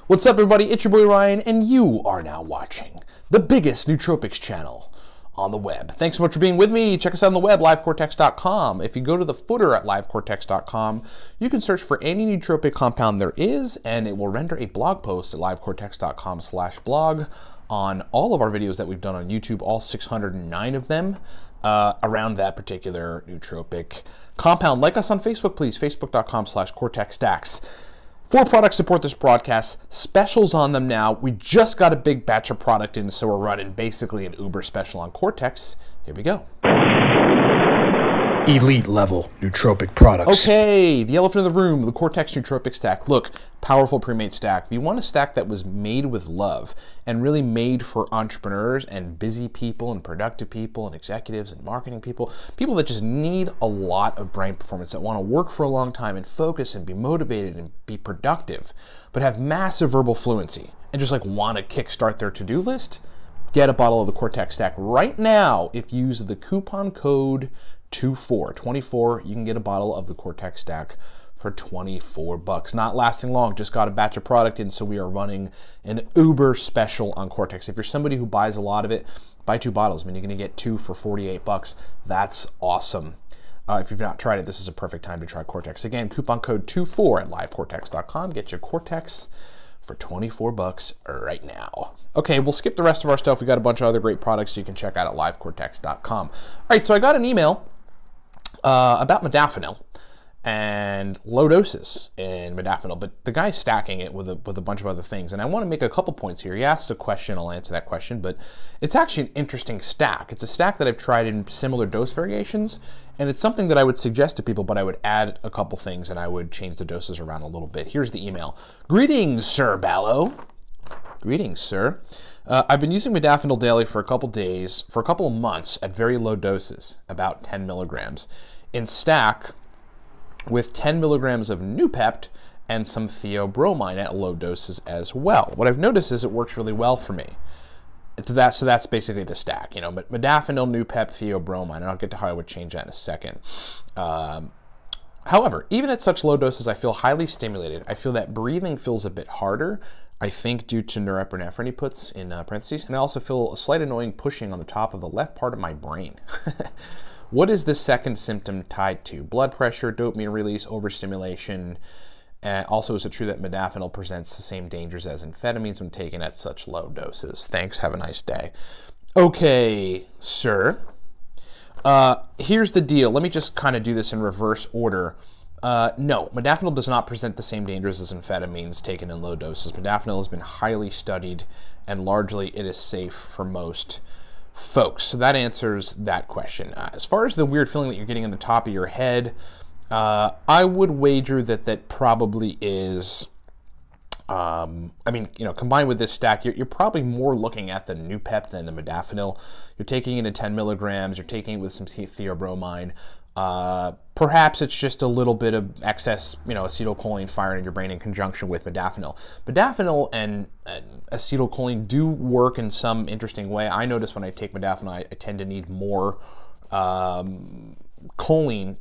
What's up, everybody? It's your boy Ryan, and you are now watching the biggest nootropics channel on the web. Thanks so much for being with me. Check us out on the web, livecortex.com. If you go to the footer at livecortex.com, you can search for any nootropic compound there is, and it will render a blog post at livecortex.com/blog on all of our videos that we've done on YouTube, all 609 of them, around that particular nootropic compound. Like us on Facebook, please, facebook.com/cortexstacks. 4 products support this broadcast, specials on them now. We just got a big batch of product in, so we're running basically an Uber special on Cortex. Here we go. Elite level nootropic products. Okay, the elephant in the room, the Cortex nootropic stack. Look, powerful pre-made stack. If you want a stack that was made with love and really made for entrepreneurs and busy people and productive people and executives and marketing people, people that just need a lot of brain performance, that want to work for a long time and focus and be motivated and be productive, but have massive verbal fluency and just like want to kickstart their to-do list, get a bottle of the Cortex stack right now. If you use the coupon code 24, you can get a bottle of the Cortex stack for 24 bucks. Not lasting long, just got a batch of product in, so we are running an Uber special on Cortex. If you're somebody who buys a lot of it, buy 2 bottles. I mean, you're gonna get 2 for 48 bucks. That's awesome. If you've not tried it, this is a perfect time to try Cortex. Again, coupon code 24 at livecortex.com. Get your Cortex for 24 bucks right now. Okay, we'll skip the rest of our stuff. We got a bunch of other great products you can check out at livecortex.com. All right, so I got an email about modafinil and low doses in modafinil, but the guy's stacking it with a bunch of other things, and I want to make a couple points here. He asked a question, I'll answer that question, but it's actually an interesting stack. It's a stack that I've tried in similar dose variations, and it's something that I would suggest to people, but I would add a couple things and I would change the doses around a little bit. Here's the email. Greetings, Sir Ballo. Greetings, sir. I've been using modafinil daily for a couple days, for a couple of months at very low doses, about 10 milligrams, in stack with 10 milligrams of Noopept and some Theobromine at low doses as well. What I've noticed is it works really well for me. So that's basically the stack, you know, modafinil, Noopept, Theobromine, and I'll get to how I would change that in a second. However, even at such low doses, I feel highly stimulated. I feel that breathing feels a bit harder, I think due to norepinephrine he puts in parentheses, and I also feel a slight annoying pushing on the top of the left part of my brain. What is the second symptom tied to? Blood pressure, dopamine release, overstimulation. Also, is it true that modafinil presents the same dangers as amphetamines when taken at such low doses? Thanks, have a nice day. Okay, sir. Here's the deal. Let me just kind of do this in reverse order. No, modafinil does not present the same dangers as amphetamines taken in low doses. Modafinil has been highly studied, and largely it is safe for most folks. So that answers that question. As far as the weird feeling that you're getting in the top of your head, I would wager that that probably is, I mean, you know, combined with this stack, you're probably more looking at the Noopept than the modafinil. You're taking it in 10 milligrams, you're taking it with some Theobromine. Perhaps it's just a little bit of excess, you know, acetylcholine firing in your brain in conjunction with modafinil. Modafinil and acetylcholine do work in some interesting way. I notice when I take modafinil, I tend to need more choline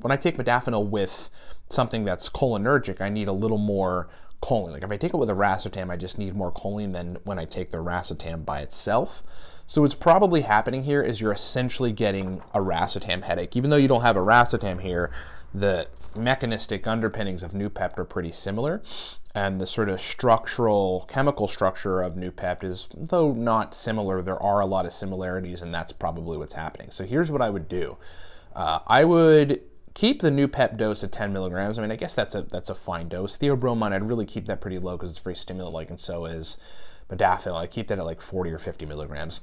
when I take modafinil with something that's cholinergic, I need a little more choline. Like if I take it with a racetam, I just need more choline than when I take the racetam by itself. So what's probably happening here is you're essentially getting a racetam headache. Even though you don't have a racetam here, the mechanistic underpinnings of Noopept are pretty similar, and the sort of structural, chemical structure of Noopept is, though not similar, there are a lot of similarities, and that's probably what's happening. So here's what I would do. I would keep the Noopept dose at 10 milligrams. I mean, I guess that's a fine dose. Theobromine, I'd really keep that pretty low because it's very stimulant-like, and so is modafinil. I keep that at like 40 or 50 milligrams.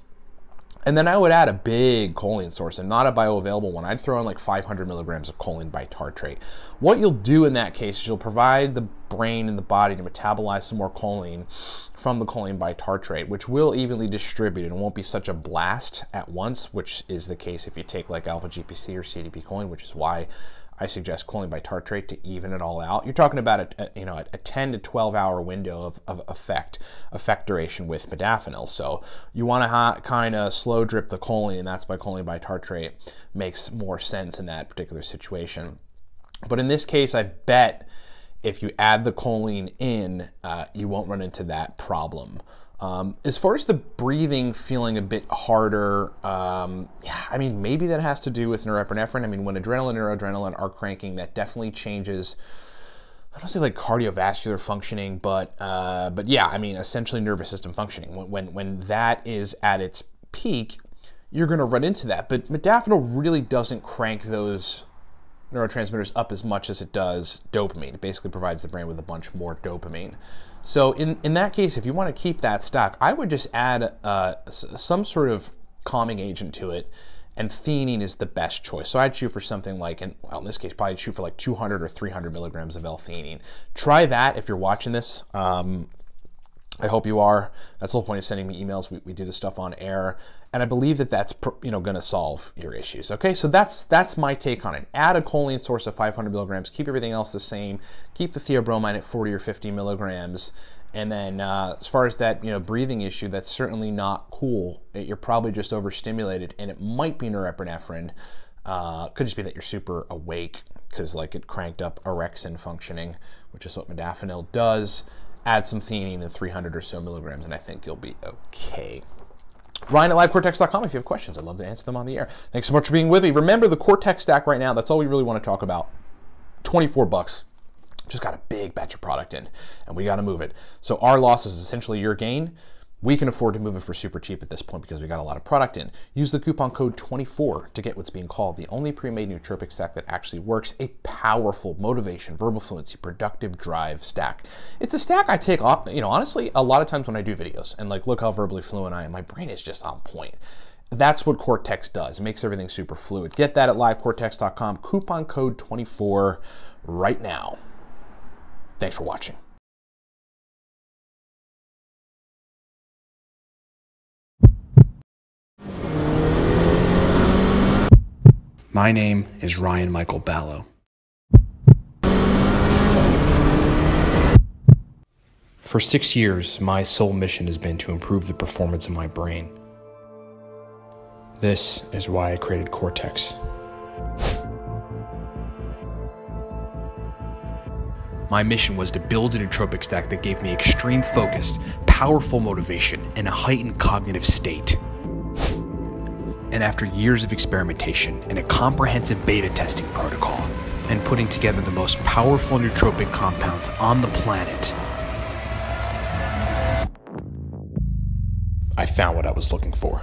And then I would add a big choline source, and not a bioavailable one. I'd throw in like 500 milligrams of choline by tartrate. What you'll do in that case is you'll provide the brain and the body to metabolize some more choline from the choline by tartrate, which will evenly distribute and won't be such a blast at once, which is the case if you take like alpha GPC or CDP choline, which is why I suggest choline by tartrate to even it all out. You're talking about a 10 to 12 hour window of effect duration with modafinil. So you want to kind of slow drip the choline, and that's why choline by tartrate makes more sense in that particular situation. But in this case, I bet if you add the choline in, you won't run into that problem. As far as the breathing feeling a bit harder, yeah, I mean, maybe that has to do with norepinephrine. I mean, when adrenaline and noradrenaline are cranking, that definitely changes, I don't say like cardiovascular functioning, but yeah, I mean, essentially nervous system functioning. When that is at its peak, you're going to run into that. But modafinil really doesn't crank those neurotransmitters up as much as it does dopamine. It basically provides the brain with a bunch more dopamine. So in that case, if you want to keep that stock, I would just add some sort of calming agent to it, and theanine is the best choice. So I'd shoot for something like, well, in this case, probably shoot for like 200 or 300 milligrams of L-theanine. Try that if you're watching this. I hope you are. That's the whole point of sending me emails. We do this stuff on air, and I believe that that's going to solve your issues. Okay, so that's my take on it. Add a choline source of 500 milligrams. Keep everything else the same. Keep the theobromine at 40 or 50 milligrams. And then as far as that breathing issue, that's certainly not cool. You're probably just overstimulated, and it might be norepinephrine. Could just be that you're super awake because like it cranked up orexin functioning, which is what modafinil does. Add some theanine and 300 or so milligrams, and I think you'll be okay. Ryan at livecortex.com if you have questions. I'd love to answer them on the air. Thanks so much for being with me. Remember the Cortex stack right now, that's all we really want to talk about. 24 bucks. Just got a big batch of product in, and we got to move it. So our loss is essentially your gain. We can afford to move it for super cheap at this point because we got a lot of product in. Use the coupon code 24 to get what's being called the only pre-made nootropic stack that actually works. A powerful motivation, verbal fluency, productive drive stack. It's a stack I take off, honestly, a lot of times when I do videos and like, look how verbally fluent I am. My brain is just on point. That's what Cortex does. It makes everything super fluid. Get that at livecortex.com. Coupon code 24 right now. Thanks for watching. My name is Ryan Michael Ballo. For 6 years, my sole mission has been to improve the performance of my brain. This is why I created Cortex. My mission was to build a nootropic stack that gave me extreme focus, powerful motivation, and a heightened cognitive state. And after years of experimentation and a comprehensive beta testing protocol, and putting together the most powerful nootropic compounds on the planet, I found what I was looking for.